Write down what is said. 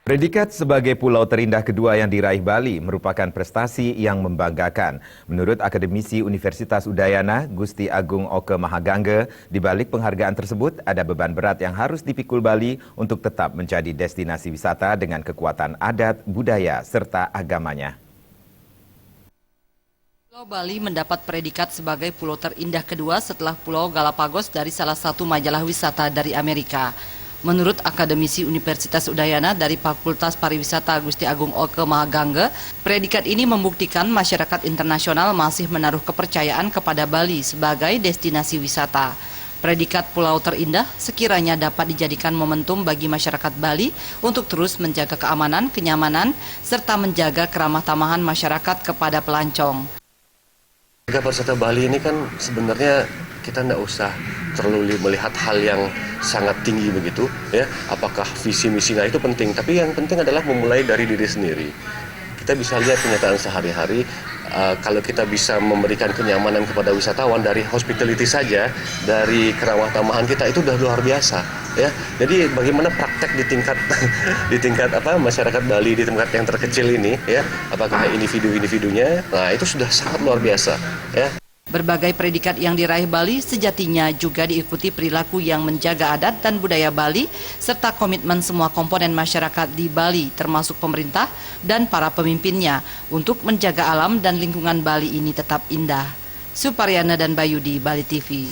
Predikat sebagai pulau terindah kedua yang diraih Bali merupakan prestasi yang membanggakan. Menurut akademisi Universitas Udayana, Gusti Agung Oke Mahagangge, di balik penghargaan tersebut ada beban berat yang harus dipikul Bali untuk tetap menjadi destinasi wisata dengan kekuatan adat, budaya, serta agamanya. Pulau Bali mendapat predikat sebagai pulau terindah kedua setelah Pulau Galapagos dari salah satu majalah wisata dari Amerika. Menurut akademisi Universitas Udayana dari Fakultas Pariwisata Gusti Agung Oke Mahagangge, predikat ini membuktikan masyarakat internasional masih menaruh kepercayaan kepada Bali sebagai destinasi wisata. Predikat pulau terindah sekiranya dapat dijadikan momentum bagi masyarakat Bali untuk terus menjaga keamanan, kenyamanan, serta menjaga keramah tamahan masyarakat kepada pelancong. Pariwisata Bali ini kan sebenarnya kita tidak usah terlalu melihat hal yang sangat tinggi begitu, ya. Apakah visi misinya itu penting, tapi yang penting adalah memulai dari diri sendiri. Kita bisa lihat kenyataan sehari-hari, kalau kita bisa memberikan kenyamanan kepada wisatawan dari hospitality saja, dari keramah tamahan kita itu sudah luar biasa, ya. Jadi bagaimana praktek di tingkat masyarakat Bali di tempat yang terkecil ini, ya, apakah individu-individunya, nah itu sudah sangat luar biasa, ya. Berbagai predikat yang diraih Bali sejatinya juga diikuti perilaku yang menjaga adat dan budaya Bali serta komitmen semua komponen masyarakat di Bali termasuk pemerintah dan para pemimpinnya untuk menjaga alam dan lingkungan Bali ini tetap indah. Suparyana dan Bayudi, Bali TV.